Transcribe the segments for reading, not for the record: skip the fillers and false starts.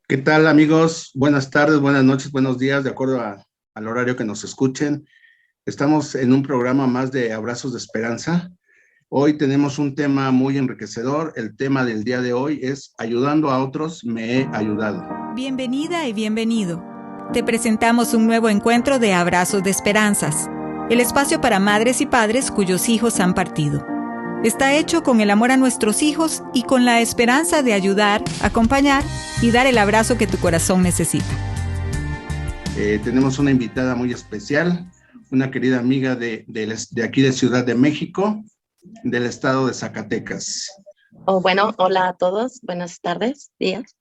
¿Qué tal, amigos? Buenas tardes, buenas noches, buenos días, de acuerdo al horario que nos escuchen. Estamos en un programa más de Abrazos de Esperanza. Hoy tenemos un tema muy enriquecedor. El tema del día de hoy es Ayudando a otros, me he ayudado. Bienvenida y bienvenido. Te presentamos un nuevo encuentro de Abrazos de Esperanzas, el espacio para madres y padres cuyos hijos han partido. Está hecho con el amor a nuestros hijos y con la esperanza de ayudar, acompañar y dar el abrazo que tu corazón necesita. Tenemos una invitada muy especial, una querida amiga de aquí de Ciudad de México, del estado de Zacatecas. Bueno, hola a todos, buenas tardes, días.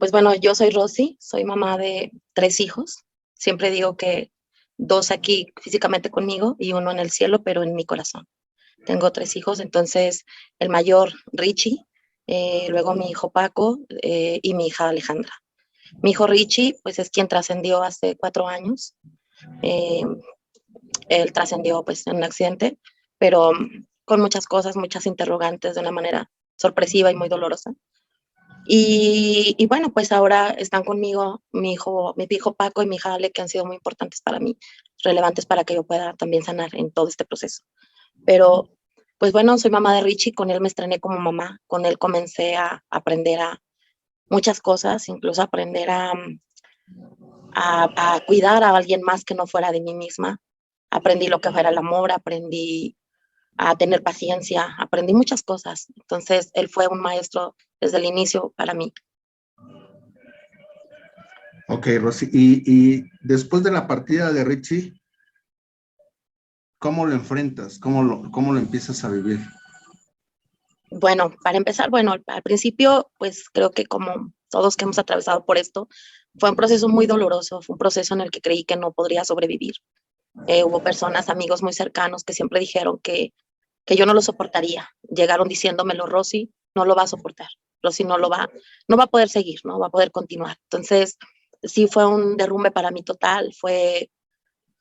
Pues bueno, yo soy Rosy, soy mamá de 3 hijos. Siempre digo que 2 aquí físicamente conmigo y 1 en el cielo, pero en mi corazón. Tengo 3 hijos, entonces el mayor Richie, luego mi hijo Paco y mi hija Alejandra. Mi hijo Richie, pues es quien trascendió hace 4 años. Él trascendió pues en un accidente, pero con muchas cosas, muchas interrogantes de una manera sorpresiva y muy dolorosa. Y bueno, pues ahora están conmigo mi hijo Paco y mi hija Ale, que han sido muy importantes para mí, relevantes para que yo pueda también sanar en todo este proceso. Pero, pues bueno, soy mamá de Richie, con él me estrené como mamá, con él comencé a aprender a muchas cosas, incluso aprender a cuidar a alguien más que no fuera de mí misma. Aprendí lo que fuera el amor, aprendí a tener paciencia, aprendí muchas cosas. Entonces, él fue un maestro desde el inicio para mí. Ok, Rosy, y después de la partida de Richie, ¿cómo lo enfrentas? ¿Cómo lo empiezas a vivir? Bueno, para empezar, bueno, al principio, pues creo que como todos que hemos atravesado por esto, fue un proceso muy doloroso, fue un proceso en el que creí que no podría sobrevivir. Hubo personas, amigos muy cercanos que siempre dijeron que yo no lo soportaría. Llegaron diciéndomelo, Rosy, no lo va a soportar. Rosy no va a poder seguir, no va a poder continuar. Entonces, sí fue un derrumbe para mí total, fue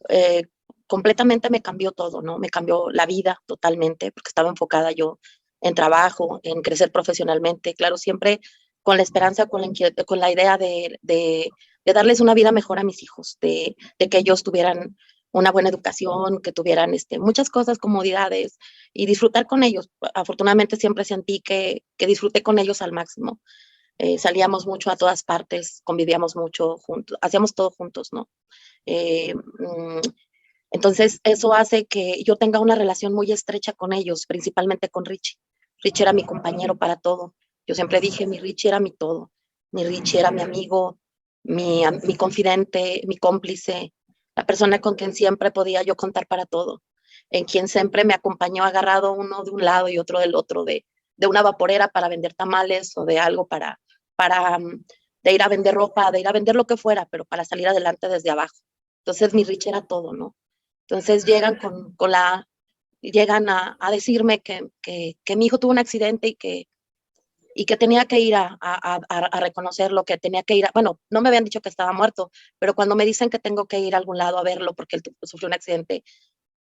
eh, completamente me cambió todo, ¿no? Me cambió la vida totalmente, porque estaba enfocada yo en trabajo, en crecer profesionalmente, claro, siempre con la esperanza, con la idea de darles una vida mejor a mis hijos, de que ellos tuvieran una buena educación, que tuvieran muchas cosas, comodidades y disfrutar con ellos. Afortunadamente siempre sentí que disfruté con ellos al máximo. Salíamos mucho a todas partes, convivíamos mucho juntos, hacíamos todo juntos, ¿no? Eh, entonces, eso hace que yo tenga una relación muy estrecha con ellos, principalmente con Richie. Richie era mi compañero para todo. Yo siempre dije, mi Richie era mi todo. Mi Richie era mi amigo, mi confidente, mi cómplice, la persona con quien siempre podía yo contar para todo, en quien siempre me acompañó agarrado uno de un lado y otro del otro, de una vaporera para vender tamales o de algo para de ir a vender ropa, de ir a vender lo que fuera, pero para salir adelante desde abajo. Entonces mi Richie era todo, ¿no? Entonces llegan a decirme que mi hijo tuvo un accidente y que tenía que ir a reconocerlo, que tenía que ir bueno, no me habían dicho que estaba muerto, pero cuando me dicen que tengo que ir a algún lado a verlo porque él sufrió un accidente,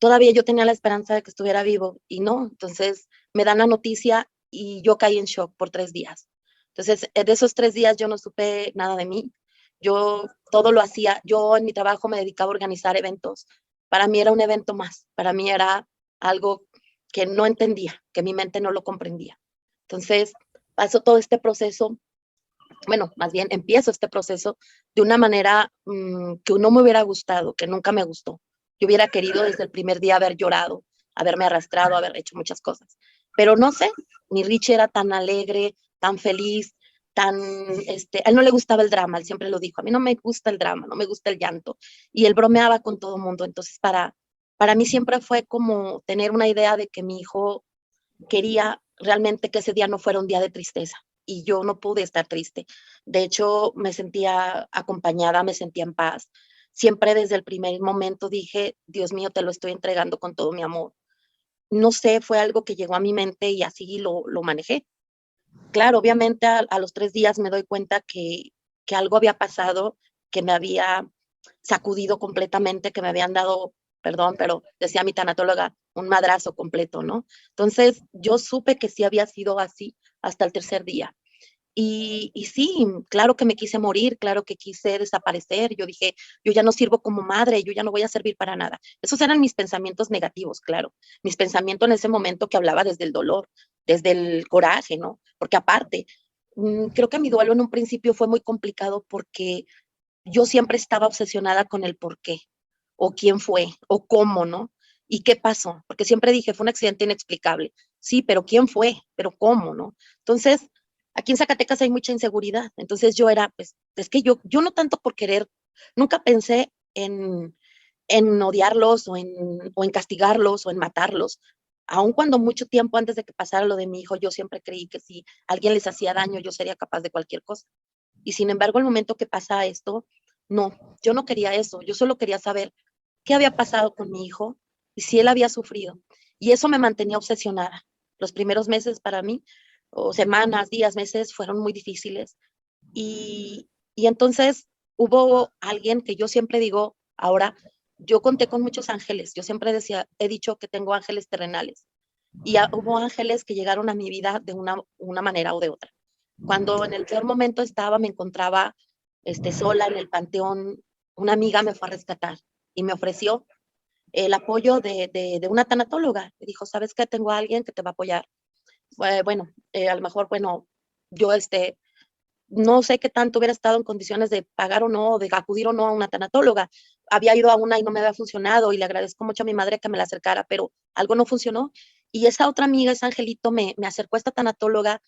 todavía yo tenía la esperanza de que estuviera vivo y no, entonces me dan la noticia y yo caí en shock por 3 días. Entonces, de esos 3 días yo no supe nada de mí. Yo todo lo hacía, yo en mi trabajo me dedicaba a organizar eventos. Para mí era un evento más, para mí era algo que no entendía, que mi mente no lo comprendía. Entonces, paso todo este proceso, bueno, más bien empiezo este proceso de una manera que no me hubiera gustado, que nunca me gustó. Yo hubiera querido desde el primer día haber llorado, haberme arrastrado, haber hecho muchas cosas. Pero no sé, mi Richie era tan alegre, tan feliz, a él no le gustaba el drama, él siempre lo dijo, a mí no me gusta el drama, no me gusta el llanto. Y él bromeaba con todo el mundo. Entonces, para mí siempre fue como tener una idea de que mi hijo quería realmente que ese día no fuera un día de tristeza y yo no pude estar triste. De hecho, me sentía acompañada, me sentía en paz. Siempre desde el primer momento dije, Dios mío, te lo estoy entregando con todo mi amor. No sé, fue algo que llegó a mi mente y así lo manejé. Claro, obviamente a los 3 días me doy cuenta que algo había pasado, que me había sacudido completamente, que me habían dado, perdón, pero decía mi tanatóloga, un madrazo completo, ¿no? Entonces yo supe que sí había sido así hasta el tercer día. Y sí, claro que me quise morir, claro que quise desaparecer. Yo dije, yo ya no sirvo como madre, yo ya no voy a servir para nada. Esos eran mis pensamientos negativos, claro. Mis pensamientos en ese momento que hablaba desde el dolor, desde el coraje, ¿no? Porque aparte, creo que mi duelo en un principio fue muy complicado porque yo siempre estaba obsesionada con el por qué, o quién fue, o cómo, ¿no? ¿Y qué pasó? Porque siempre dije, fue un accidente inexplicable. Sí, pero ¿quién fue? ¿Pero cómo, no? Entonces, aquí en Zacatecas hay mucha inseguridad. Entonces yo era, pues, es que yo no tanto por querer, nunca pensé en odiarlos o en castigarlos o en matarlos. Aun cuando mucho tiempo antes de que pasara lo de mi hijo, yo siempre creí que si alguien les hacía daño, yo sería capaz de cualquier cosa. Y sin embargo, el momento que pasa esto, no, yo no quería eso, yo solo quería saber qué había pasado con mi hijo y si él había sufrido. Y eso me mantenía obsesionada. Los primeros meses para mí, o semanas, días, meses, fueron muy difíciles. Y entonces hubo alguien que yo siempre digo, ahora, yo conté con muchos ángeles, yo siempre decía, he dicho que tengo ángeles terrenales. Y hubo ángeles que llegaron a mi vida de una manera o de otra. Cuando en el peor momento estaba, me encontraba sola en el panteón, una amiga me fue a rescatar y me ofreció el apoyo de una tanatóloga. Me dijo, ¿sabes qué? Tengo a alguien que te va a apoyar. Bueno, a lo mejor, bueno, yo no sé qué tanto hubiera estado en condiciones de pagar o no, de acudir o no a una tanatóloga. Había ido a una y no me había funcionado y le agradezco mucho a mi madre que me la acercara, pero algo no funcionó. Y esa otra amiga, ese angelito, me acercó a esta tanatóloga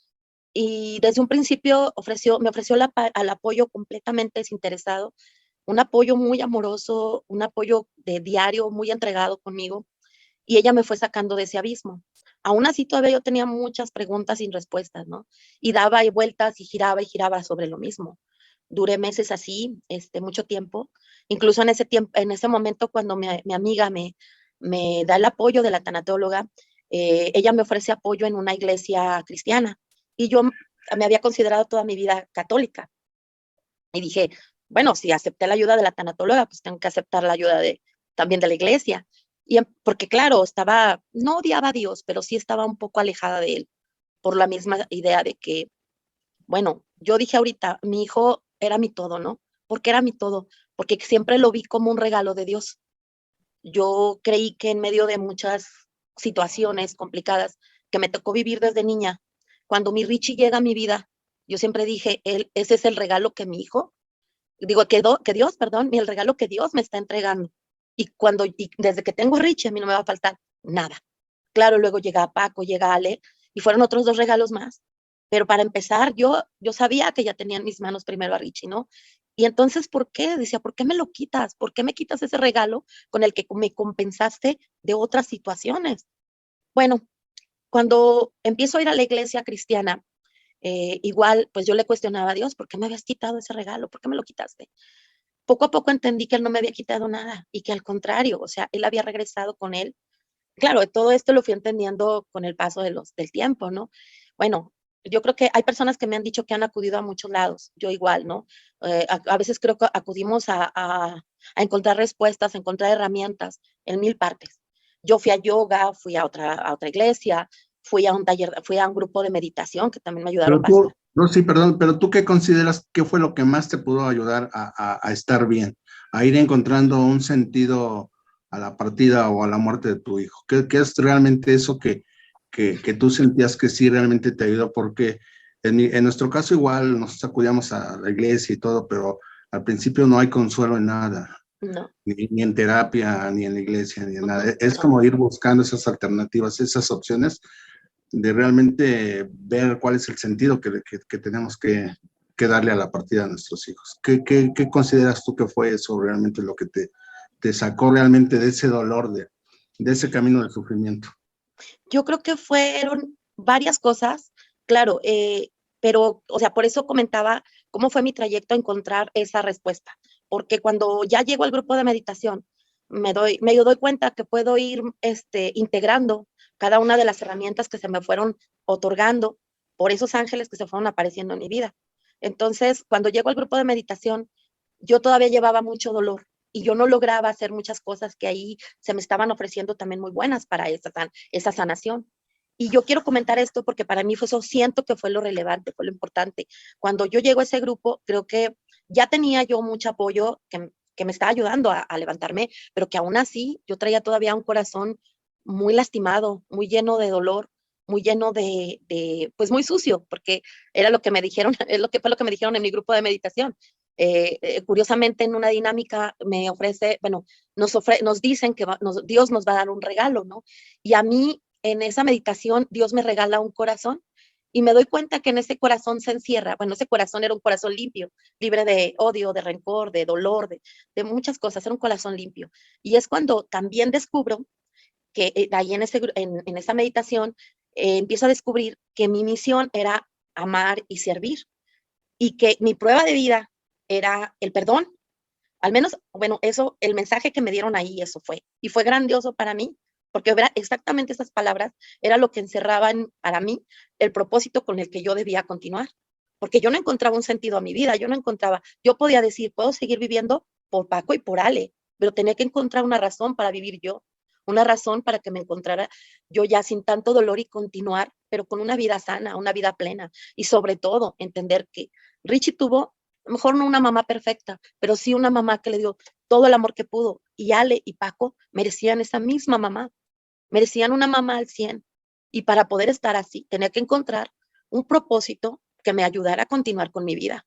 y desde un principio me ofreció al apoyo completamente desinteresado, un apoyo muy amoroso, un apoyo de diario muy entregado conmigo y ella me fue sacando de ese abismo. Aún así todavía yo tenía muchas preguntas sin respuestas, ¿no? Y daba y vueltas y giraba sobre lo mismo. Duré meses así, mucho tiempo. Incluso en ese momento cuando mi amiga me da el apoyo de la tanatóloga, ella me ofrece apoyo en una iglesia cristiana y yo me había considerado toda mi vida católica. Y dije, bueno, si acepté la ayuda de la tanatóloga, pues tengo que aceptar la ayuda también de la iglesia. Porque claro, no odiaba a Dios, pero sí estaba un poco alejada de él, por la misma idea de que, bueno, yo dije ahorita, mi hijo era mi todo, ¿no? Porque era mi todo, porque siempre lo vi como un regalo de Dios. Yo creí que en medio de muchas situaciones complicadas que me tocó vivir desde niña, cuando mi Richie llega a mi vida, yo siempre dije, ese es el regalo que mi hijo, digo, que Dios, perdón, el regalo que Dios me está entregando. Y desde que tengo a Richie, a mí no me va a faltar nada. Claro, luego llega Paco, llega Ale, y fueron otros 2 regalos más. Pero para empezar, yo sabía que ya tenía en mis manos primero a Richie, ¿no? Y entonces, ¿por qué? Decía, ¿por qué me lo quitas? ¿Por qué me quitas ese regalo con el que me compensaste de otras situaciones? Bueno, cuando empiezo a ir a la iglesia cristiana, igual, pues yo le cuestionaba a Dios, ¿por qué me habías quitado ese regalo? ¿Por qué me lo quitaste? Poco a poco entendí que él no me había quitado nada y que al contrario, o sea, él había regresado con él. Claro, todo esto lo fui entendiendo con el paso del tiempo, ¿no? Bueno, yo creo que hay personas que me han dicho que han acudido a muchos lados, yo igual, ¿no? A veces creo que acudimos a encontrar respuestas, a encontrar herramientas en mil partes. Yo fui a yoga, fui a otra iglesia, fui a un taller, fui a un grupo de meditación que también me ayudaron Pero tú, bastante. no, sí, perdón, pero tú qué consideras que fue lo que más te pudo ayudar a estar bien, a ir encontrando un sentido a la partida o a la muerte de tu hijo? ¿Qué es realmente eso que tú sentías que sí realmente te ayudó? Porque en nuestro caso igual nos acudíamos a la iglesia y todo, pero al principio no hay consuelo en nada, No. ni en terapia, ni en la iglesia, ni en nada. Ujú, Es no. como ir buscando esas alternativas, esas opciones de realmente ver cuál es el sentido que tenemos que darle a la partida de nuestros hijos. ¿Qué consideras tú que fue eso realmente lo que te sacó realmente de ese dolor, de ese camino de sufrimiento? Yo creo que fueron varias cosas, claro, pero, o sea, por eso comentaba cómo fue mi trayecto a encontrar esa respuesta, porque cuando ya llego al grupo de meditación, me doy cuenta que puedo ir integrando cada una de las herramientas que se me fueron otorgando por esos ángeles que se fueron apareciendo en mi vida. Entonces, cuando llego al grupo de meditación, yo todavía llevaba mucho dolor y yo no lograba hacer muchas cosas que ahí se me estaban ofreciendo también muy buenas para esa sanación. Y yo quiero comentar esto porque para mí fue eso, siento que fue lo relevante, fue lo importante. Cuando yo llego a ese grupo, creo que ya tenía yo mucho apoyo que me estaba ayudando a levantarme, pero que aún así yo traía todavía un corazón muy lastimado, muy lleno de dolor, muy lleno pues muy sucio, porque era lo que me dijeron, es lo que fue lo que me dijeron en mi grupo de meditación. Curiosamente, en una dinámica me ofrece, bueno, nos dicen que Dios nos va a dar un regalo, ¿no? Y a mí, en esa meditación, Dios me regala un corazón y me doy cuenta que en ese corazón se encierra, bueno, ese corazón era un corazón limpio, libre de odio, de rencor, de dolor, de muchas cosas, era un corazón limpio. Y es cuando también descubro que ahí en esa meditación empiezo a descubrir que mi misión era amar y servir y que mi prueba de vida era el perdón. Al menos, bueno, eso, el mensaje que me dieron ahí, eso fue. Y fue grandioso para mí, porque era exactamente esas palabras era lo que encerraban para mí el propósito con el que yo debía continuar. Porque yo no encontraba un sentido a mi vida, yo no encontraba, yo podía decir, puedo seguir viviendo por Paco y por Ale, pero tenía que encontrar una razón para vivir yo, una razón para que me encontrara yo ya sin tanto dolor y continuar, pero con una vida sana, una vida plena. Y sobre todo, entender que Richie tuvo, a lo mejor no una mamá perfecta, pero sí una mamá que le dio todo el amor que pudo. Y Ale y Paco merecían esa misma mamá, merecían una mamá al 100. Y para poder estar así, tenía que encontrar un propósito que me ayudara a continuar con mi vida.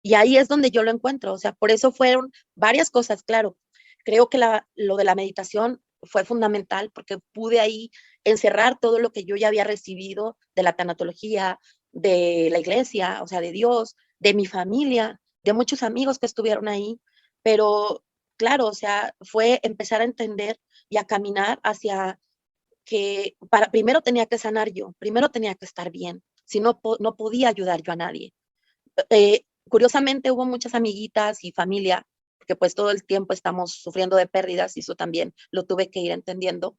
Y ahí es donde yo lo encuentro. O sea, por eso fueron varias cosas, claro. Creo que lo de la meditación fue fundamental porque pude ahí encerrar todo lo que yo ya había recibido de la tanatología, de la iglesia, o sea, de Dios, de mi familia, de muchos amigos que estuvieron ahí. Pero claro, o sea, fue empezar a entender y a caminar hacia que primero tenía que sanar yo, primero tenía que estar bien, si no, no podía ayudar yo a nadie. Curiosamente hubo muchas amiguitas y familia, porque pues todo el tiempo estamos sufriendo de pérdidas y eso también lo tuve que ir entendiendo,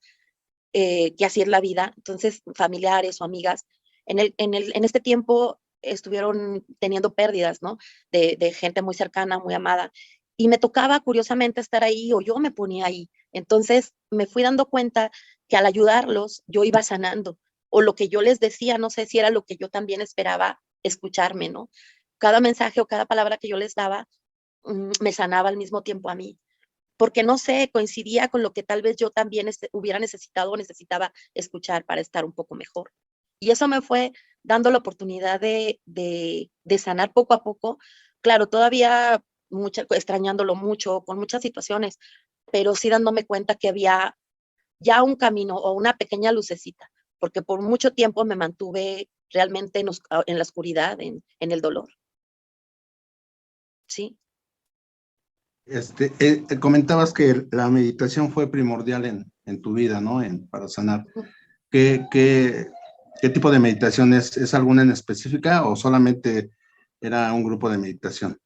que así es la vida. Entonces, familiares o amigas, en este tiempo estuvieron teniendo pérdidas, ¿no? De gente muy cercana, muy amada. Y me tocaba, curiosamente, estar ahí o yo me ponía ahí. Entonces, me fui dando cuenta que al ayudarlos, yo iba sanando. O lo que yo les decía, no sé si era lo que yo también esperaba escucharme, ¿no? Cada mensaje o cada palabra que yo les daba me sanaba al mismo tiempo a mí porque no sé, coincidía con lo que tal vez yo también hubiera necesitado o necesitaba escuchar para estar un poco mejor. Y eso me fue dando la oportunidad de sanar poco a poco. Claro, todavía extrañándolo mucho, con muchas situaciones, pero sí dándome cuenta que había ya un camino o una pequeña lucecita, porque por mucho tiempo me mantuve realmente en la oscuridad, en el dolor. Sí. Comentabas que la meditación fue primordial en tu vida, ¿no? Para sanar. ¿Qué tipo de meditación es? ¿Es alguna en específica o solamente era un grupo de meditación?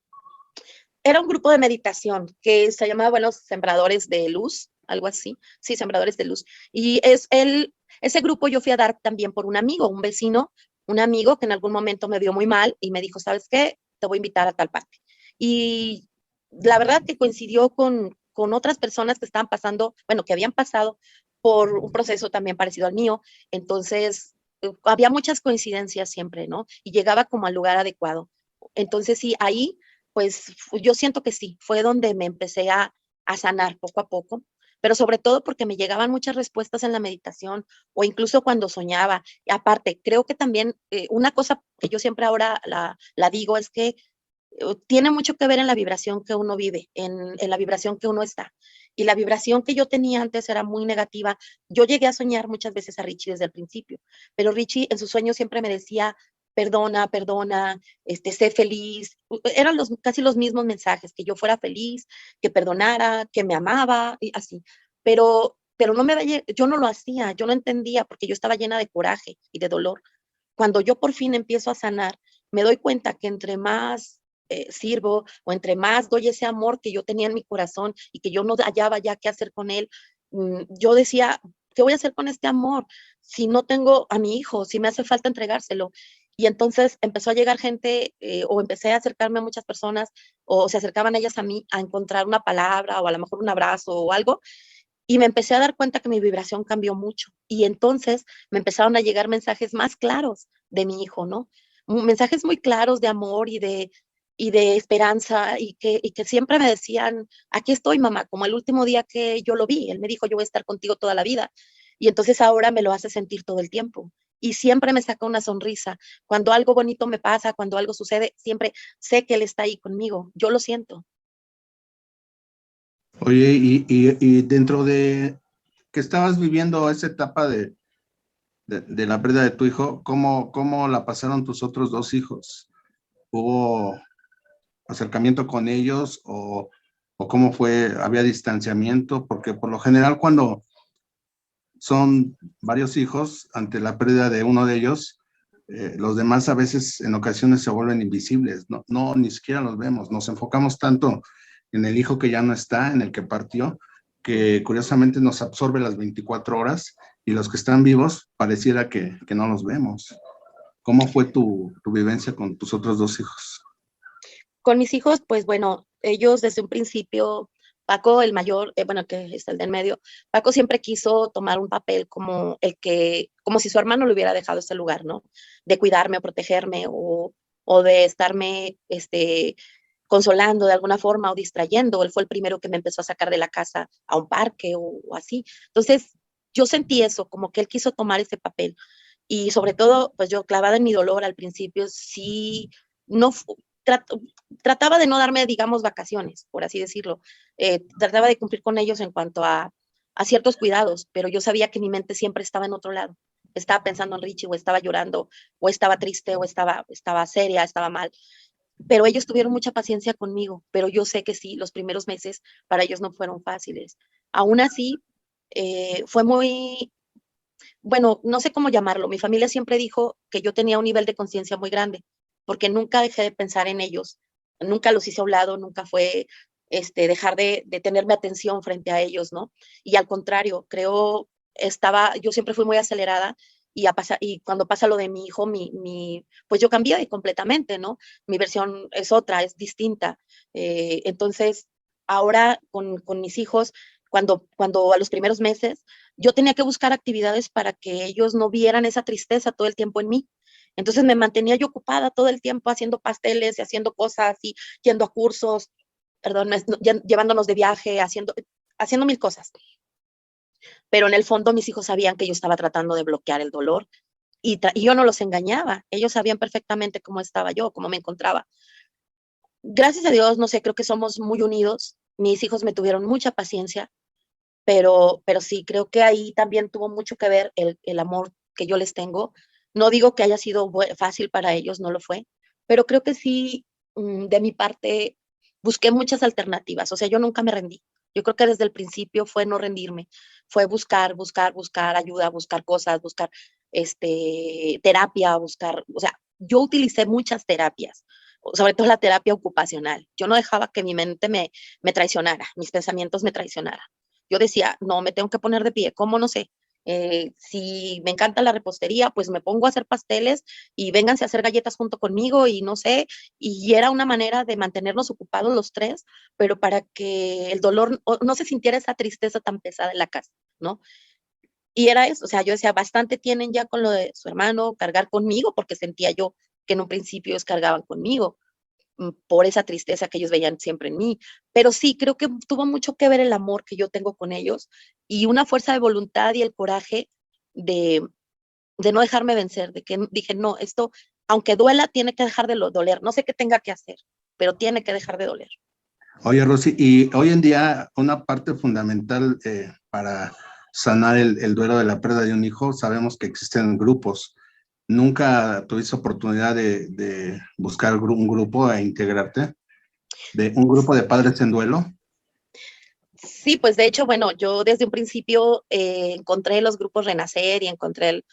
Era un grupo de meditación que se llamaba, bueno, Sembradores de Luz, algo así. Sí, Sembradores de Luz. Y ese grupo yo fui a dar también por un amigo, un vecino, un amigo que en algún momento me vio muy mal y me dijo, ¿sabes qué? Te voy a invitar a tal parte. Y la verdad que coincidió con otras personas que estaban pasando, bueno, que habían pasado por un proceso también parecido al mío. Entonces, había muchas coincidencias siempre, ¿no? Y llegaba como al lugar adecuado. Entonces, sí, ahí pues yo siento que sí, fue donde me empecé a sanar poco a poco, pero sobre todo porque me llegaban muchas respuestas en la meditación o incluso cuando soñaba. Y aparte, creo que también una cosa que yo siempre ahora la digo es que tiene mucho que ver en la vibración que uno vive, en la vibración que uno está. Y la vibración que yo tenía antes era muy negativa. Yo llegué a soñar muchas veces a Richie desde el principio, pero Richie en sus sueños siempre me decía, perdona, perdona, sé feliz. Eran casi los mismos mensajes, que yo fuera feliz, que perdonara, que me amaba, y así. Pero yo no lo hacía, yo no entendía porque yo estaba llena de coraje y de dolor. Cuando yo por fin empiezo a sanar, me doy cuenta que entre más sirvo o entre más doy ese amor que yo tenía en mi corazón y que yo no hallaba ya qué hacer con él, yo decía, ¿qué voy a hacer con este amor si no tengo a mi hijo, si me hace falta entregárselo? Y entonces empezó a llegar gente o empecé a acercarme a muchas personas o se acercaban ellas a mí a encontrar una palabra o a lo mejor un abrazo o algo Y me empecé a dar cuenta que mi vibración cambió mucho. Y entonces me empezaron a llegar mensajes más claros de mi hijo, ¿no? Mensajes muy claros de amor y de esperanza y que siempre me decían, aquí estoy, mamá, como el último día que yo lo vi. Él me dijo, yo voy a estar contigo toda la vida. Y entonces ahora me lo hace sentir todo el tiempo. Y siempre me saca una sonrisa. Cuando algo bonito me pasa, cuando algo sucede, siempre sé que él está ahí conmigo. Yo lo siento. Oye, y dentro de que estabas viviendo esa etapa de la pérdida de tu hijo, ¿cómo la pasaron tus otros dos hijos? ¿Hubo acercamiento con ellos o cómo fue? ¿Había distanciamiento? Porque por lo general cuando son varios hijos, ante la pérdida de uno de ellos, los demás a veces en ocasiones se vuelven invisibles, no, ni siquiera los vemos, nos enfocamos tanto en el hijo que ya no está, en el que partió, que curiosamente nos absorbe las 24 horas y los que están vivos pareciera que no los vemos. ¿Cómo fue tu vivencia con tus otros dos hijos? Con mis hijos, pues bueno, ellos desde un principio, Paco, el mayor, bueno, que es el del medio, Paco siempre quiso tomar un papel como el que, como si su hermano le hubiera dejado ese lugar, ¿no? De cuidarme o protegerme o de estarme, consolando de alguna forma o distrayendo. Él fue el primero que me empezó a sacar de la casa a un parque o así. Entonces, yo sentí eso, como que él quiso tomar ese papel. Y sobre todo, pues yo clavada en mi dolor al principio, sí, no, trataba de no darme, digamos, vacaciones, por así decirlo. Trataba de cumplir con ellos en cuanto a ciertos cuidados, pero yo sabía que mi mente siempre estaba en otro lado. Estaba pensando en Richie, o estaba llorando, o estaba triste, o estaba seria, estaba mal. Pero ellos tuvieron mucha paciencia conmigo, pero yo sé que sí, los primeros meses para ellos no fueron fáciles. Aún así, fue muy, bueno, no sé cómo llamarlo. Mi familia siempre dijo que yo tenía un nivel de conciencia muy grande, porque nunca dejé de pensar en ellos, nunca los hice a un lado, nunca fue dejar de tenerme atención frente a ellos, ¿no? Y al contrario, creo, yo siempre fui muy acelerada y cuando pasa lo de mi hijo, pues yo cambié completamente, ¿no? Mi versión es otra, es distinta. Entonces, ahora con mis hijos, cuando a los primeros meses, yo tenía que buscar actividades para que ellos no vieran esa tristeza todo el tiempo en mí. Entonces me mantenía yo ocupada todo el tiempo haciendo pasteles y haciendo cosas y yendo a cursos, perdón, llevándonos de viaje, haciendo mil cosas. Pero en el fondo mis hijos sabían que yo estaba tratando de bloquear el dolor y yo no los engañaba. Ellos sabían perfectamente cómo estaba yo, cómo me encontraba. Gracias a Dios, no sé, creo que somos muy unidos. Mis hijos me tuvieron mucha paciencia, pero sí, creo que ahí también tuvo mucho que ver el amor que yo les tengo. No digo que haya sido fácil para ellos, no lo fue, pero creo que sí, de mi parte, busqué muchas alternativas, o sea, yo nunca me rendí. Yo creo que desde el principio fue no rendirme, fue buscar ayuda, buscar cosas, buscar terapia, o sea, yo utilicé muchas terapias, sobre todo la terapia ocupacional. Yo no dejaba que mi mente me traicionara, mis pensamientos me traicionaran. Yo decía, no, me tengo que poner de pie, ¿cómo? No sé. Si me encanta la repostería, pues me pongo a hacer pasteles y vénganse a hacer galletas junto conmigo y no sé, y era una manera de mantenernos ocupados los tres, pero para que el dolor no se sintiera esa tristeza tan pesada en la casa, ¿no? Y era eso, o sea, yo decía, bastante tienen ya con lo de su hermano, cargar conmigo, porque sentía yo que en un principio ellos cargaban conmigo por esa tristeza que ellos veían siempre en mí. Pero sí, creo que tuvo mucho que ver el amor que yo tengo con ellos y una fuerza de voluntad y el coraje de, de no dejarme vencer, de que dije, no, esto, aunque duela, tiene que dejar de doler. No sé qué tenga que hacer, pero tiene que dejar de doler. Oye, Rosy, y hoy en día una parte fundamental para sanar el duelo de la pérdida de un hijo, sabemos que existen grupos. ¿Nunca tuviste oportunidad de buscar un grupo e integrarte? ¿De un grupo de padres en duelo? Sí, pues de hecho, bueno, yo desde un principio encontré los grupos Renacer y encontré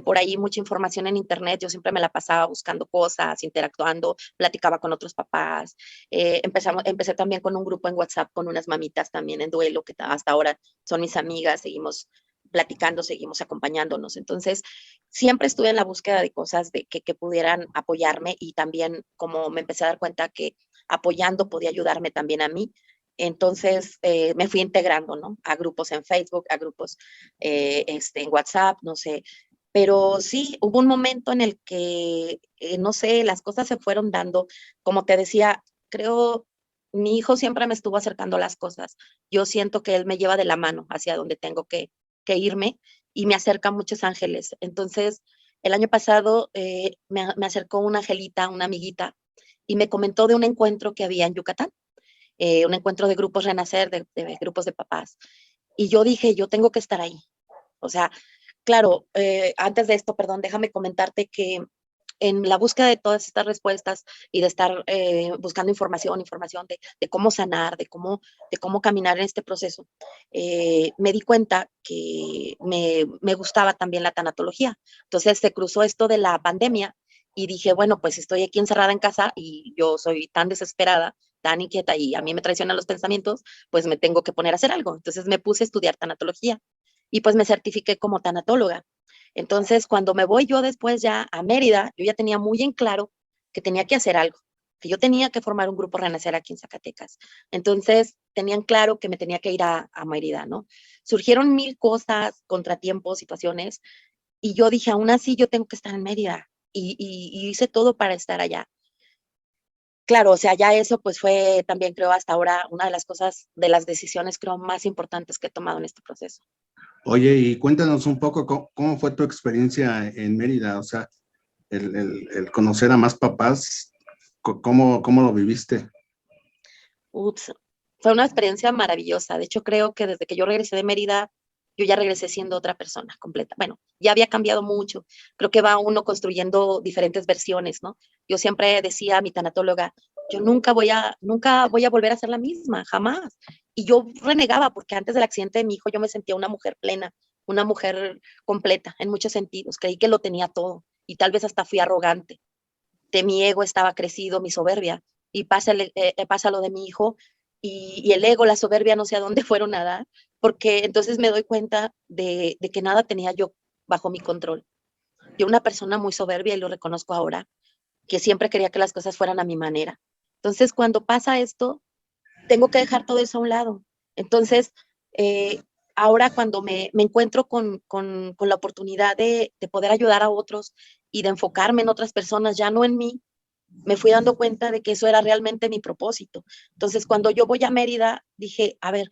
por ahí mucha información en internet. Yo siempre me la pasaba buscando cosas, interactuando, platicaba con otros papás. Empecé también con un grupo en WhatsApp con unas mamitas también en duelo que hasta ahora son mis amigas, seguimos platicando, seguimos acompañándonos. Entonces, siempre estuve en la búsqueda de cosas que pudieran apoyarme y también como me empecé a dar cuenta que apoyando podía ayudarme también a mí, Entonces me fui integrando, ¿no? A grupos en Facebook, a grupos en WhatsApp, no sé. Pero sí, hubo un momento en el que, no sé, las cosas se fueron dando. Como te decía, creo, mi hijo siempre me estuvo acercando las cosas. Yo siento que él me lleva de la mano hacia donde tengo que irme y me acerca a muchos ángeles. Entonces, el año pasado me acercó una angelita, una amiguita, y me comentó de un encuentro que había en Yucatán, un encuentro de grupos Renacer, de grupos de papás. Y yo dije, yo tengo que estar ahí. O sea, claro, antes de esto, perdón, déjame comentarte que en la búsqueda de todas estas respuestas y de estar buscando información de cómo sanar, de cómo caminar en este proceso, me di cuenta que me gustaba también la tanatología. Entonces se cruzó esto de la pandemia y dije, bueno, pues estoy aquí encerrada en casa y yo soy tan desesperada, tan inquieta y a mí me traicionan los pensamientos, pues me tengo que poner a hacer algo. Entonces me puse a estudiar tanatología y pues me certifiqué como tanatóloga. Entonces, cuando me voy yo después ya a Mérida, yo ya tenía muy en claro que tenía que hacer algo, que yo tenía que formar un grupo Renacer aquí en Zacatecas. Entonces, tenían claro que me tenía que ir a Mérida, ¿no? Surgieron mil cosas, contratiempos, situaciones, y yo dije, aún así yo tengo que estar en Mérida, y hice todo para estar allá. Claro, o sea, ya eso pues fue también creo hasta ahora una de las cosas, de las decisiones creo más importantes que he tomado en este proceso. Oye, y cuéntanos un poco cómo fue tu experiencia en Mérida, o sea, el conocer a más papás, cómo lo viviste. Ups, fue una experiencia maravillosa. De hecho, creo que desde que yo regresé de Mérida, yo ya regresé siendo otra persona completa. Bueno, ya había cambiado mucho. Creo que va uno construyendo diferentes versiones, ¿no? Yo siempre decía a mi tanatóloga, yo nunca voy a volver a ser la misma, jamás. Y yo renegaba porque antes del accidente de mi hijo yo me sentía una mujer plena, una mujer completa en muchos sentidos. Creí que lo tenía todo y tal vez hasta fui arrogante. De mi ego estaba crecido, mi soberbia, y pasa lo de mi hijo, y el ego, la soberbia, no sé a dónde fueron a dar, porque entonces me doy cuenta de que nada tenía yo bajo mi control. Yo una persona muy soberbia, y lo reconozco ahora, que siempre quería que las cosas fueran a mi manera. Entonces, cuando pasa esto, tengo que dejar todo eso a un lado. Entonces, eh, ahora cuando me encuentro con la oportunidad de poder ayudar a otros y de enfocarme en otras personas, ya no en mí, me fui dando cuenta de que eso era realmente mi propósito. Entonces, cuando yo voy a Mérida, dije, a ver,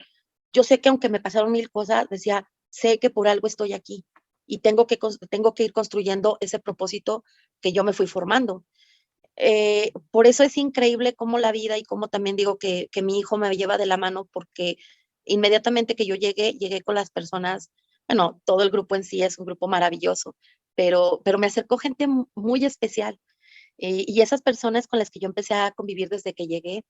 yo sé que aunque me pasaron mil cosas, decía, sé que por algo estoy aquí y tengo que ir construyendo ese propósito que yo me fui formando. Por eso es increíble cómo la vida y cómo también digo que mi hijo me lleva de la mano porque inmediatamente que yo llegué con las personas, bueno, todo el grupo en sí es un grupo maravilloso, pero me acercó gente muy especial. Y esas personas con las que yo empecé a convivir desde que llegué,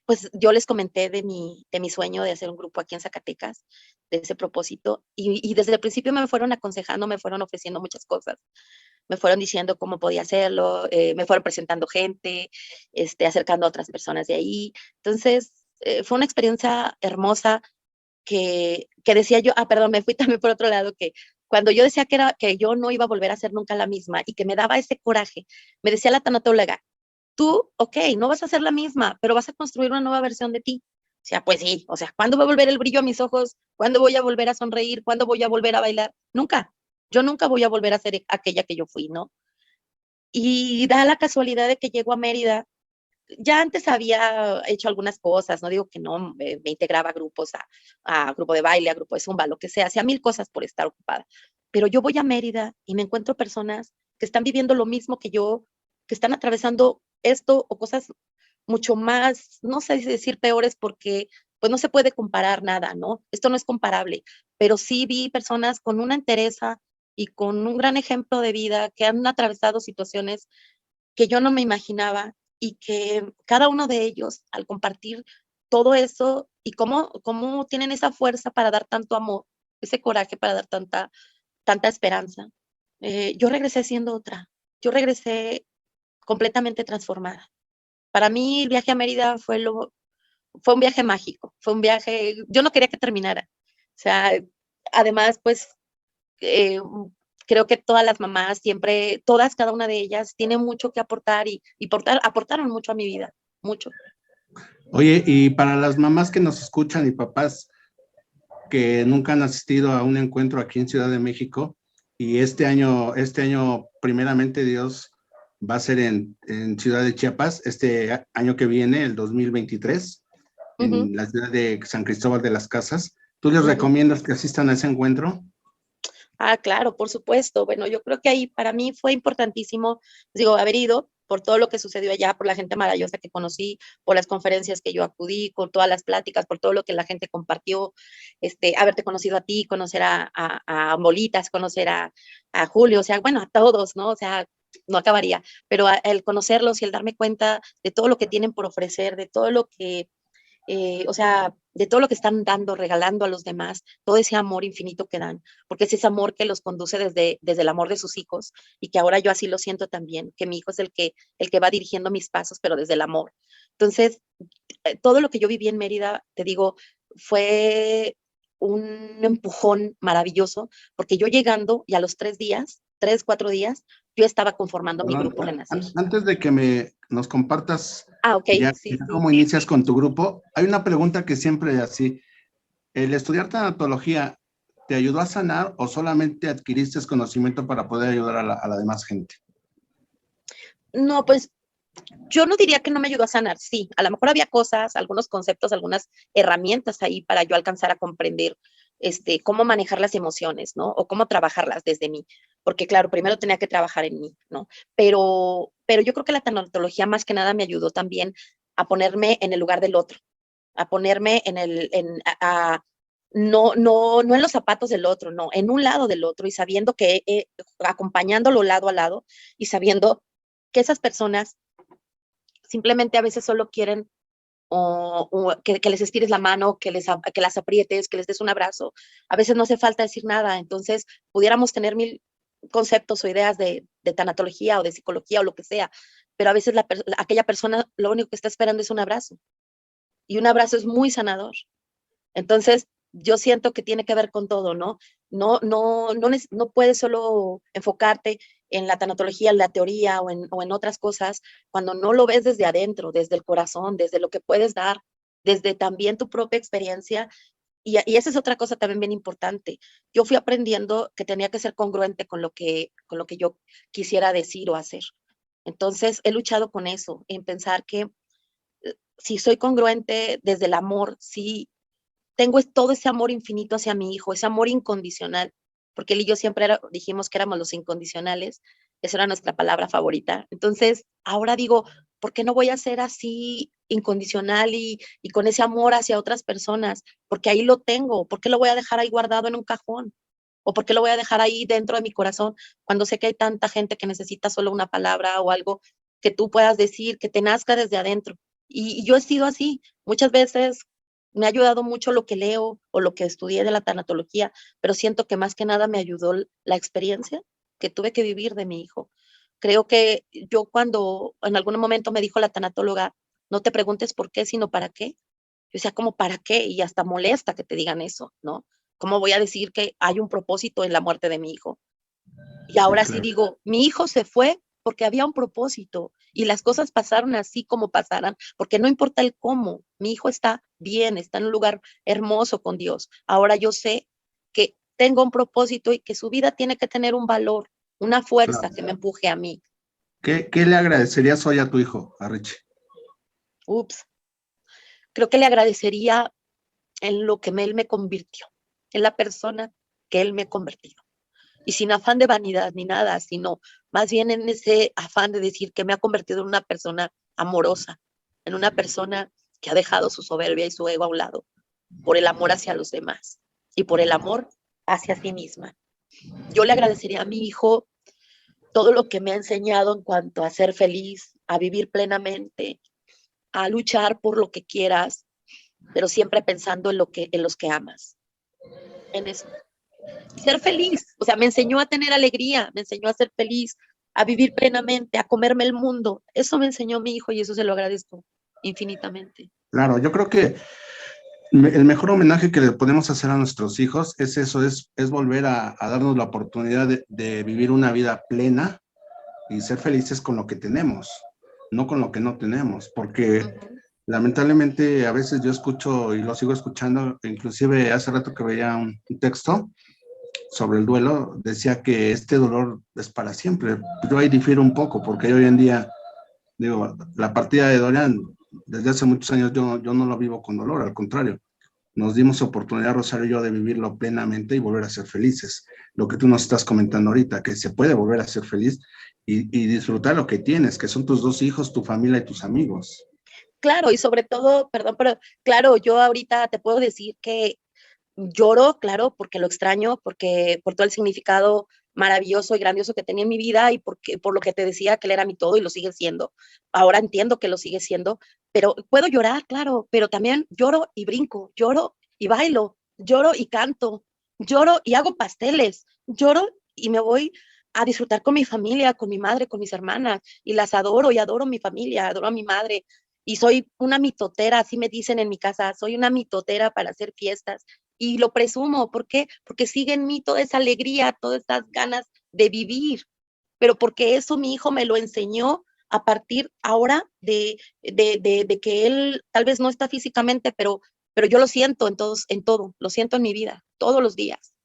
pues yo les comenté de mi sueño de hacer un grupo aquí en Zacatecas, de ese propósito, y desde el principio me fueron aconsejando, me fueron ofreciendo muchas cosas, me fueron diciendo cómo podía hacerlo, me fueron presentando gente, acercando a otras personas de ahí. Entonces, fue una experiencia hermosa que decía yo, perdón, me fui también por otro lado, que cuando yo decía que yo no iba a volver a ser nunca la misma y que me daba ese coraje, me decía la tanatóloga, tú, ok, no vas a ser la misma, pero vas a construir una nueva versión de ti. O sea, pues sí, o sea, ¿cuándo va a volver el brillo a mis ojos? ¿Cuándo voy a volver a sonreír? ¿Cuándo voy a volver a bailar? Nunca. Yo nunca voy a volver a ser aquella que yo fui, ¿no? Y da la casualidad de que llego a Mérida. Ya antes había hecho algunas cosas, no digo que no, me integraba a grupos, a grupo de baile, a grupo de zumba, lo que sea, hacía mil cosas por estar ocupada. Pero yo voy a Mérida y me encuentro personas que están viviendo lo mismo que yo, que están atravesando esto o cosas mucho más, no sé si decir peores porque pues no se puede comparar nada, ¿no? Esto no es comparable, pero sí vi personas con una entereza y con un gran ejemplo de vida que han atravesado situaciones que yo no me imaginaba y que cada uno de ellos, al compartir todo eso y cómo tienen esa fuerza para dar tanto amor, ese coraje para dar tanta esperanza, yo regresé siendo otra, yo regresé completamente transformada. Para mí el viaje a Mérida fue un viaje mágico, fue un viaje, yo no quería que terminara. O sea, además, pues eh, creo que todas las mamás siempre, todas, cada una de ellas, tiene mucho que aportar y aportaron mucho a mi vida, mucho. Oye, y para las mamás que nos escuchan y papás que nunca han asistido a un encuentro aquí en Ciudad de México, y este año, primeramente Dios, va a ser en Ciudad de Chiapas, este año que viene, el 2023, Ujú, en la ciudad de San Cristóbal de las Casas. ¿Tú les ujú. recomiendas que asistan a ese encuentro? Ah, claro, por supuesto. Bueno, yo creo que ahí para mí fue importantísimo, digo, haber ido por todo lo que sucedió allá, por la gente maravillosa que conocí, por las conferencias que yo acudí, con todas las pláticas, por todo lo que la gente compartió, haberte conocido a ti, conocer a Bolitas, conocer a Julio, o sea, bueno, a todos, ¿no? O sea, no acabaría, pero el conocerlos y el darme cuenta de todo lo que tienen por ofrecer, de todo lo que o sea, de todo lo que están dando, regalando a los demás, todo ese amor infinito que dan, porque es ese amor que los conduce desde el amor de sus hijos y que ahora yo así lo siento también, que mi hijo es el que va dirigiendo mis pasos, pero desde el amor. Entonces, todo lo que yo viví en Mérida, te digo, fue un empujón maravilloso, porque yo llegando y a los 3 días, 3, 4 días, yo estaba conformando mi Perdón, grupo Renacer. antes de que nos compartas Ah, ok, ya sí, sí. cómo inicias con tu grupo, hay una pregunta que siempre así, ¿el estudiar tanatología te ayudó a sanar o solamente adquiriste conocimiento para poder ayudar a la demás gente? No, pues yo no diría que no me ayudó a sanar, sí, a lo mejor había cosas, algunos conceptos, algunas herramientas ahí para yo alcanzar a comprender cómo manejar las emociones, ¿no? O cómo trabajarlas desde mí, porque claro, primero tenía que trabajar en mí, ¿no? Pero yo creo que la tanatología más que nada me ayudó también a ponerme en el lugar del otro, a ponerme no en los zapatos del otro, no, en un lado del otro y sabiendo que, acompañándolo lado a lado y sabiendo que esas personas simplemente a veces solo quieren que les estires la mano, que las aprietes, que les des un abrazo. A veces no hace falta decir nada. Entonces, pudiéramos tener mil conceptos o ideas de tanatología o de psicología o lo que sea, pero a veces aquella persona lo único que está esperando es un abrazo. Y un abrazo es muy sanador. Entonces, yo siento que tiene que ver con todo, ¿no? No puedes solo enfocarte en la tanatología, en la teoría o en otras cosas cuando no lo ves desde adentro, desde el corazón, desde lo que puedes dar, desde también tu propia experiencia. Y esa es otra cosa también bien importante. Yo fui aprendiendo que tenía que ser congruente con lo que yo quisiera decir o hacer. Entonces, he luchado con eso, en pensar que si soy congruente desde el amor, si tengo todo ese amor infinito hacia mi hijo, ese amor incondicional, porque él y yo siempre dijimos que éramos los incondicionales, esa era nuestra palabra favorita. Entonces, ahora digo, ¿por qué no voy a ser así incondicional y con ese amor hacia otras personas? Porque ahí lo tengo, ¿por qué lo voy a dejar ahí guardado en un cajón? ¿O por qué lo voy a dejar ahí dentro de mi corazón cuando sé que hay tanta gente que necesita solo una palabra o algo que tú puedas decir, que te nazca desde adentro? Y yo he sido así. Muchas veces me ha ayudado mucho lo que leo o lo que estudié de la tanatología, pero siento que más que nada me ayudó la experiencia que tuve que vivir de mi hijo. Creo que yo cuando en algún momento me dijo la tanatóloga, no te preguntes por qué, sino para qué. Yo decía, como para qué? Y hasta molesta que te digan eso, ¿no? ¿Cómo voy a decir que hay un propósito en la muerte de mi hijo? Y Sí, ahora sí claro. digo, mi hijo se fue porque había un propósito y las cosas pasaron así como pasaran, porque no importa el cómo, mi hijo está bien, está en un lugar hermoso con Dios. Ahora yo sé que tengo un propósito y que su vida tiene que tener un valor, una fuerza Claro. que me empuje a mí. ¿Qué le agradecerías hoy a tu hijo, a Richie? Ups, creo que le agradecería en lo que él me convirtió, en la persona que él me ha convertido. Y sin afán de vanidad ni nada, sino más bien en ese afán de decir que me ha convertido en una persona amorosa, en una persona que ha dejado su soberbia y su ego a un lado por el amor hacia los demás y por el amor hacia sí misma. Yo le agradecería a mi hijo todo lo que me ha enseñado en cuanto a ser feliz, a vivir plenamente, a luchar por lo que quieras, pero siempre pensando en los que amas, en eso. Y ser feliz. O sea, me enseñó a tener alegría, me enseñó a ser feliz, a vivir plenamente, a comerme el mundo. Eso me enseñó mi hijo y eso se lo agradezco infinitamente. Claro, yo creo que el mejor homenaje que le podemos hacer a nuestros hijos es eso, es volver a darnos la oportunidad de vivir una vida plena y ser felices con lo que tenemos, no con lo que no tenemos, porque Ujú. Lamentablemente, a veces yo escucho y lo sigo escuchando, inclusive hace rato que veía un texto sobre el duelo, decía que este dolor es para siempre. Yo ahí difiero un poco, porque hoy en día, digo, la partida de Dorian, desde hace muchos años yo no lo vivo con dolor, al contrario. Nos dimos oportunidad, Rosario y yo, de vivirlo plenamente y volver a ser felices. Lo que tú nos estás comentando ahorita, que se puede volver a ser feliz y disfrutar lo que tienes, que son tus dos hijos, tu familia y tus amigos. Claro, y sobre todo, perdón, pero claro, yo ahorita te puedo decir que lloro, claro, porque lo extraño, porque por todo el significado maravilloso y grandioso que tenía en mi vida y porque, por lo que te decía que él era mi todo y lo sigue siendo. Ahora entiendo que lo sigue siendo, pero puedo llorar, claro, pero también lloro y brinco, lloro y bailo, lloro y canto, lloro y hago pasteles, lloro y me voy a disfrutar con mi familia, con mi madre, con mis hermanas, y las adoro y adoro a mi familia, adoro a mi madre. Y soy una mitotera, así me dicen en mi casa, soy una mitotera para hacer fiestas y lo presumo. ¿Por qué? Porque sigue en mí toda esa alegría, todas esas ganas de vivir, pero porque eso mi hijo me lo enseñó a partir ahora de que él tal vez no está físicamente, pero yo lo siento en todo, lo siento en mi vida, todos los días.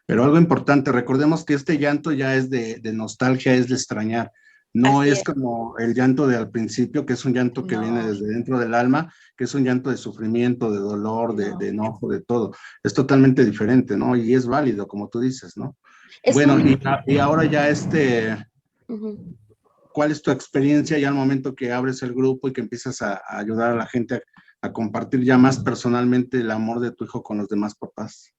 Pero algo importante, recordemos que este llanto ya es de nostalgia, es de extrañar. No Así es es. como el llanto de al principio, que es un llanto que viene No, desde dentro del alma, que es un llanto de sufrimiento, de dolor, de no. enojo, de todo. Es totalmente diferente, ¿no? Y es válido, como tú dices, ¿no? Es Bueno, un... y ahora ya Uh-huh. ¿cuál es tu experiencia ya al momento que abres el grupo y que empiezas a ayudar a la gente a compartir ya más personalmente el amor de tu hijo con los demás papás?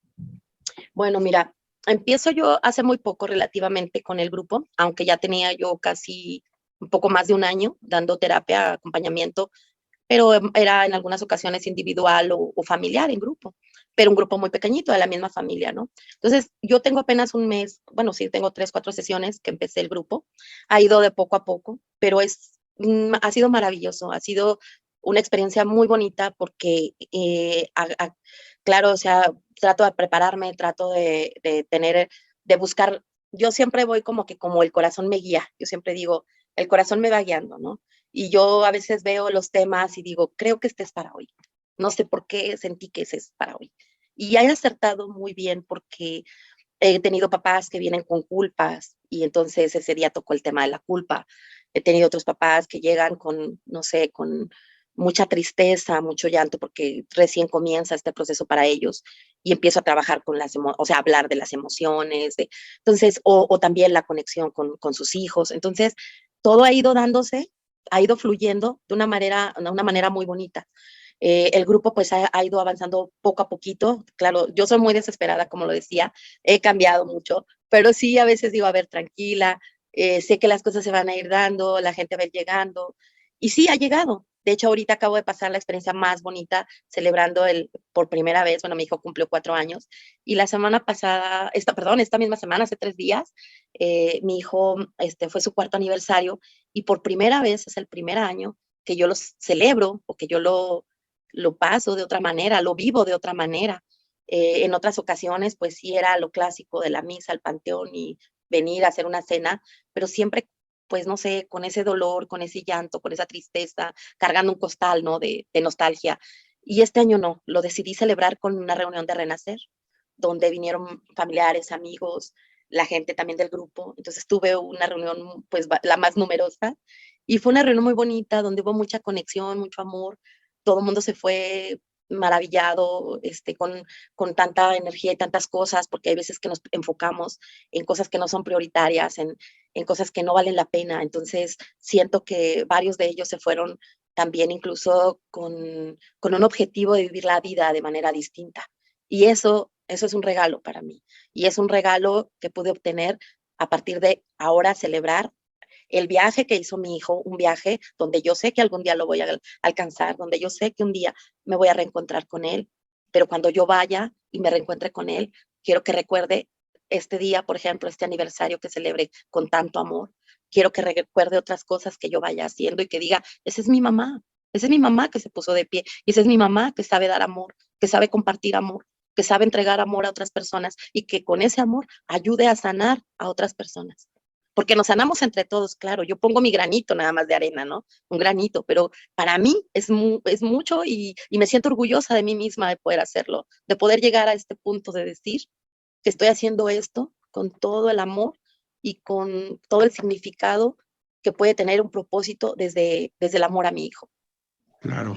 Bueno, mira, empiezo yo hace muy poco relativamente con el grupo, aunque ya tenía yo casi un poco más de un año dando terapia, acompañamiento, pero era en algunas ocasiones individual o familiar en grupo, pero un grupo muy pequeñito de la misma familia, ¿no? Entonces, yo tengo apenas un mes, bueno, sí, tengo 3, 4 sesiones que empecé el grupo, ha ido de poco a poco, pero ha sido maravilloso, ha sido una experiencia muy bonita porque, claro, o sea, trato de prepararme, trato de tener, de buscar, yo siempre voy como que como el corazón me guía, yo siempre digo, el corazón me va guiando, ¿no? Y yo a veces veo los temas y digo, creo que este es para hoy. No sé por qué sentí que ese es para hoy. Y he acertado muy bien porque he tenido papás que vienen con culpas y entonces ese día tocó el tema de la culpa. He tenido otros papás que llegan con, no sé, con mucha tristeza, mucho llanto porque recién comienza este proceso para ellos y empiezo a trabajar con o sea, hablar de las emociones, entonces, o también la conexión con sus hijos. Entonces, todo ha ido dándose, ha ido fluyendo de una manera muy bonita. El grupo pues ha ido avanzando poco a poquito. Claro, yo soy muy desesperada, como lo decía, he cambiado mucho, pero sí a veces digo, a ver, tranquila, sé que las cosas se van a ir dando, la gente va a ir llegando, y sí, ha llegado. De hecho, ahorita acabo de pasar la experiencia más bonita celebrando por primera vez, bueno, mi hijo cumplió 4 años, y la semana pasada, esta misma semana, hace 3 días, mi hijo, fue su cuarto aniversario, y por primera vez, es el primer año que yo lo celebro, o que yo lo paso de otra manera, lo vivo de otra manera. En otras ocasiones, pues sí era lo clásico de la misa al panteón y venir a hacer una cena, pero siempre, pues no sé, con ese dolor, con ese llanto, con esa tristeza, cargando un costal, ¿no? De nostalgia. Y este año no, lo decidí celebrar con una reunión de Renacer, donde vinieron familiares, amigos, la gente también del grupo. Entonces tuve una reunión, pues la más numerosa, y fue una reunión muy bonita, donde hubo mucha conexión, mucho amor, todo el mundo se fue maravillado, con tanta energía y tantas cosas, porque hay veces que nos enfocamos en cosas que no son prioritarias, en cosas que no valen la pena. Entonces, siento que varios de ellos se fueron también incluso con un objetivo de vivir la vida de manera distinta. Y eso es un regalo para mí. Y es un regalo que pude obtener a partir de ahora celebrar el viaje que hizo mi hijo, un viaje donde yo sé que algún día lo voy a alcanzar, donde yo sé que un día me voy a reencontrar con él, pero cuando yo vaya y me reencuentre con él, quiero que recuerde este día, por ejemplo, este aniversario que celebre con tanto amor. Quiero que recuerde otras cosas que yo vaya haciendo y que diga, esa es mi mamá que se puso de pie, y esa es mi mamá que sabe dar amor, que sabe compartir amor, que sabe entregar amor a otras personas y que con ese amor ayude a sanar a otras personas. porque nos sanamos entre todos, claro, yo pongo mi granito nada más de arena, ¿no? Un granito, pero para mí es mucho y me siento orgullosa de mí misma de poder hacerlo, de poder llegar a este punto de decir que estoy haciendo esto con todo el amor y con todo el significado que puede tener un propósito desde el amor a mi hijo. Claro.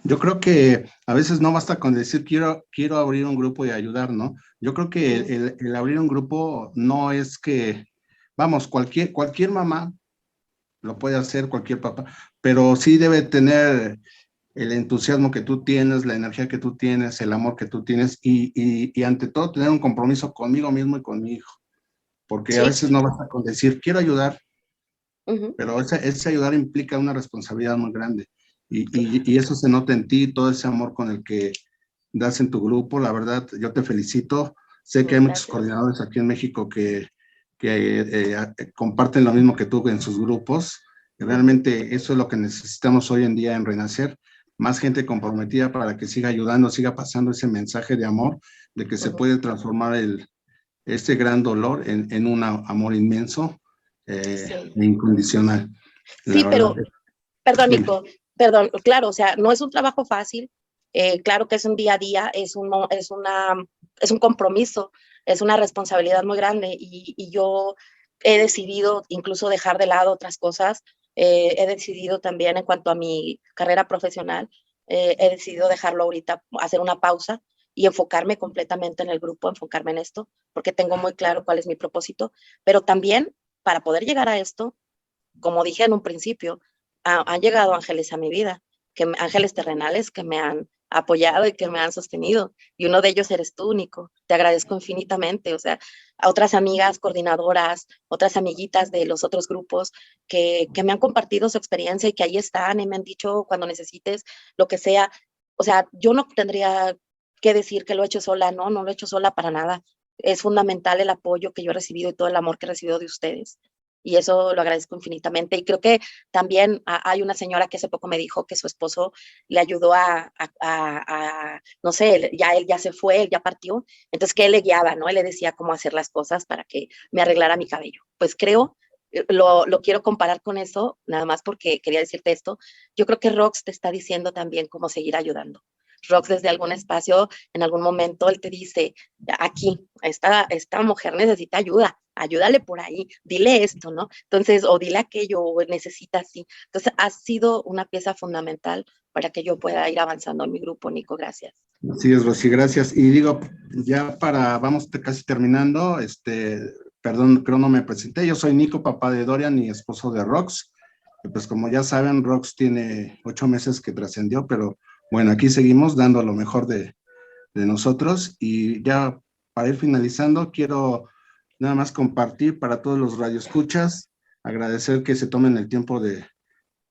Yo creo que a veces no basta con decir quiero abrir un grupo y ayudar, ¿no? Yo creo que el abrir un grupo no es que, vamos, cualquier mamá lo puede hacer, cualquier papá, pero sí debe tener el entusiasmo que tú tienes, la energía que tú tienes, el amor que tú tienes y ante todo tener un compromiso conmigo mismo y con mi hijo, porque a Sí. veces no basta con decir quiero ayudar, Uh-huh. pero ese ayudar implica una responsabilidad muy grande y eso se nota en ti, todo ese amor con el que das en tu grupo, la verdad, yo te felicito. Sé que hay muchos Gracias. coordinadores aquí en México que comparten lo mismo que tú en sus grupos. Realmente eso es lo que necesitamos hoy en día en Renacer, más gente comprometida para que siga ayudando, siga pasando ese mensaje de amor, de que se puede transformar este gran dolor en un amor inmenso Sí. e incondicional. La Sí, verdad, pero perdón, dime. Nico, perdón, claro, o sea, no es un trabajo fácil, claro que es un día a día, es un compromiso, es una responsabilidad muy grande y yo he decidido incluso dejar de lado otras cosas, he decidido también en cuanto a mi carrera profesional, he decidido dejarlo ahorita, hacer una pausa y enfocarme completamente en el grupo, enfocarme en esto, porque tengo muy claro cuál es mi propósito, pero también para poder llegar a esto, como dije en un principio, han llegado ángeles a mi vida, ángeles terrenales que me han apoyado y que me han sostenido. Y uno de ellos eres tú, Nico. Te agradezco infinitamente. O sea, a otras amigas coordinadoras, otras amiguitas de los otros grupos que me han compartido su experiencia y que ahí están y me han dicho cuando necesites lo que sea. O sea, yo no tendría que decir que lo he hecho sola, no lo he hecho sola para nada. Es fundamental el apoyo que yo he recibido y todo el amor que he recibido de ustedes y eso lo agradezco infinitamente. Y creo que también hay una señora que hace poco me dijo que su esposo le ayudó no sé, él ya se fue, él ya partió, entonces que él le guiaba, ¿no? Él le decía cómo hacer las cosas para que me arreglara mi cabello. Pues creo, lo quiero comparar con eso, nada más porque quería decirte esto, yo creo que Rox te está diciendo también cómo seguir ayudando. Rox desde algún espacio, en algún momento, él te dice, aquí, esta mujer necesita ayuda, ayúdale por ahí, dile esto, ¿no? Entonces, o dile aquello, o necesita así. Entonces, ha sido una pieza fundamental para que yo pueda ir avanzando en mi grupo, Nico, gracias. Sí, es Rosy, gracias. Y digo, ya vamos casi terminando, perdón, creo no me presenté, yo soy Nico, papá de Dorian y esposo de Rox. Y pues como ya saben, Rox tiene 8 meses que trascendió, pero bueno, aquí seguimos dando lo mejor de nosotros y ya para ir finalizando, quiero nada más compartir para todos los radioescuchas, agradecer que se tomen el tiempo de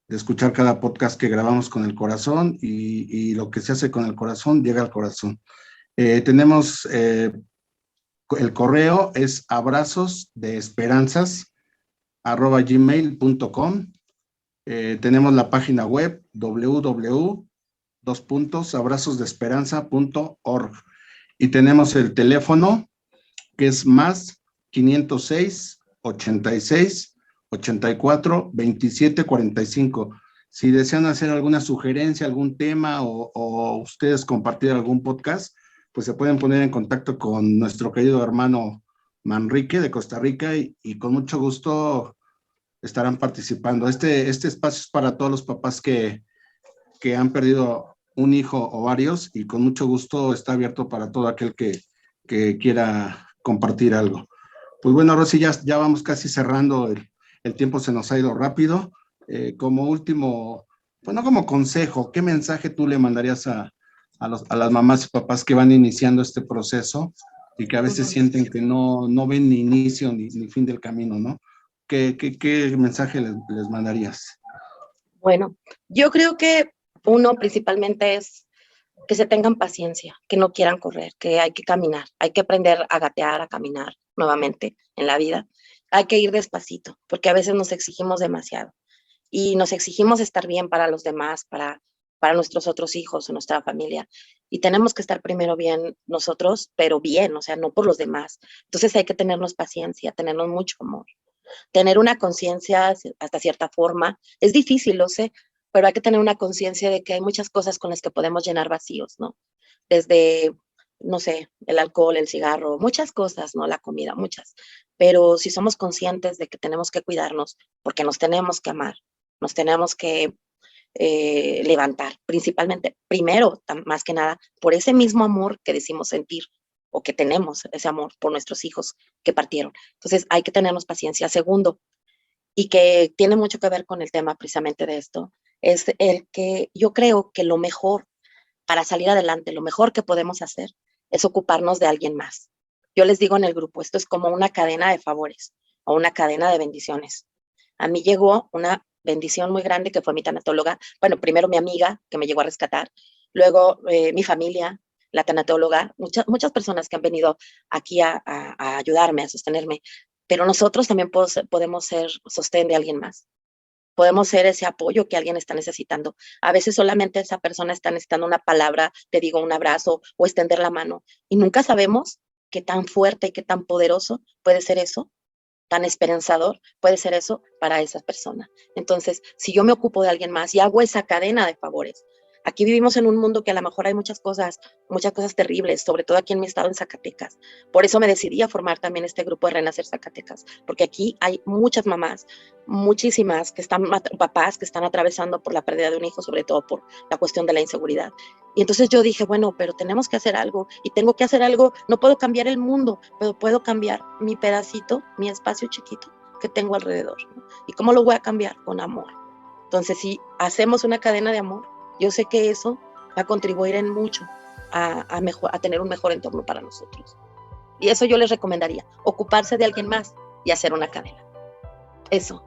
escuchar cada podcast que grabamos con el corazón y lo que se hace con el corazón llega al corazón. Tenemos el correo es abrazosdeesperanzas@gmail.com. Tenemos la página web www.abrazosdeesperanza.org y tenemos el teléfono que es más 506 86 84 27 45. Si desean hacer alguna sugerencia, algún tema o ustedes compartir algún podcast, pues se pueden poner en contacto con nuestro querido hermano Manrique de Costa Rica y con mucho gusto estarán participando. Este espacio es para todos los papás que han perdido un hijo o varios y con mucho gusto está abierto para todo aquel que quiera compartir algo. Pues bueno, Rosy, ya vamos casi cerrando, el tiempo se nos ha ido rápido. Como último, bueno, como consejo, ¿qué mensaje tú le mandarías a las mamás y papás que van iniciando este proceso y que a veces sienten que no ven ni inicio ni fin del camino, ¿no? ¿Qué mensaje les mandarías? Bueno, yo creo que uno principalmente es que se tengan paciencia, que no quieran correr, que hay que caminar, hay que aprender a gatear, a caminar nuevamente en la vida. Hay que ir despacito, porque a veces nos exigimos demasiado y nos exigimos estar bien para los demás, para nuestros otros hijos o nuestra familia. Y tenemos que estar primero bien nosotros, pero bien, o sea, no por los demás. Entonces hay que tenernos paciencia, tenernos mucho amor. Tener una conciencia hasta cierta forma, es difícil, lo sé, pero hay que tener una conciencia de que hay muchas cosas con las que podemos llenar vacíos, ¿no? Desde, no sé, el alcohol, el cigarro, muchas cosas, ¿no? La comida, muchas. Pero si somos conscientes de que tenemos que cuidarnos, porque nos tenemos que amar, nos tenemos que levantar, principalmente, primero, más que nada, por ese mismo amor que decimos sentir o que tenemos, ese amor por nuestros hijos que partieron. Entonces, hay que tenernos paciencia. Segundo, y que tiene mucho que ver con el tema precisamente de esto, es el que yo creo que lo mejor para salir adelante, lo mejor que podemos hacer es ocuparnos de alguien más. Yo les digo en el grupo, esto es como una cadena de favores o una cadena de bendiciones. A mí llegó una bendición muy grande que fue mi tanatóloga. Bueno, primero mi amiga que me llegó a rescatar, luego mi familia, la tanatóloga, muchas personas que han venido aquí a ayudarme, a sostenerme, pero nosotros también podemos ser sostén de alguien más. Podemos ser ese apoyo que alguien está necesitando. A veces solamente esa persona está necesitando una palabra, te digo un abrazo o extender la mano. Y nunca sabemos qué tan fuerte y qué tan poderoso puede ser eso, tan esperanzador puede ser eso para esa persona. Entonces, si yo me ocupo de alguien más y hago esa cadena de favores, aquí vivimos en un mundo que a lo mejor hay muchas cosas terribles, sobre todo aquí en mi estado, en Zacatecas. Por eso me decidí a formar también este grupo de Renacer Zacatecas, porque aquí hay muchas mamás, muchísimas papás que están atravesando por la pérdida de un hijo, sobre todo por la cuestión de la inseguridad. Y entonces yo dije, bueno, pero tenemos que hacer algo y tengo que hacer algo. No puedo cambiar el mundo, pero puedo cambiar mi pedacito, mi espacio chiquito que tengo alrededor, ¿no? ¿Y cómo lo voy a cambiar? Con amor. Entonces, si hacemos una cadena de amor, yo sé que eso va a contribuir en mucho a tener un mejor entorno para nosotros. Y eso yo les recomendaría, ocuparse de alguien más y hacer una cadena. Eso.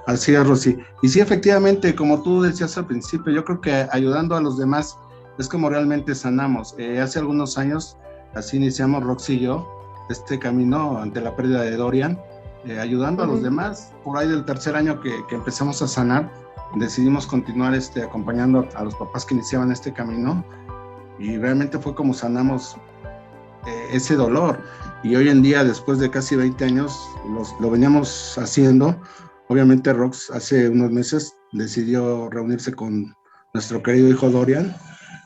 Así es, Rosy. Y sí, efectivamente, como tú decías al principio, yo creo que ayudando a los demás es como realmente sanamos. Hace algunos años, así iniciamos Roxy y yo, este camino ante la pérdida de Dorian, ayudando a los demás. Por ahí del tercer año que empezamos a sanar, decidimos continuar acompañando a los papás que iniciaban este camino, y realmente fue como sanamos ese dolor. Y hoy en día, después de casi 20 años, lo veníamos haciendo. Obviamente Rox hace unos meses decidió reunirse con nuestro querido hijo Dorian,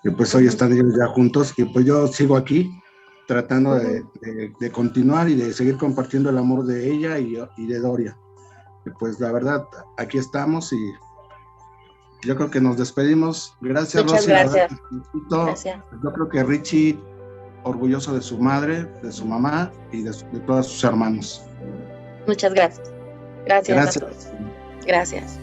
y pues hoy están ellos ya juntos, y pues yo sigo aquí tratando de continuar y de seguir compartiendo el amor de ella y de Dorian. Y pues la verdad, aquí estamos y yo creo que nos despedimos. Gracias, Muchas Rosy. gracias. Gracias. Yo creo que Richie, orgulloso de su madre, de su mamá y de todos sus hermanos. Muchas gracias. Gracias a todos. Gracias.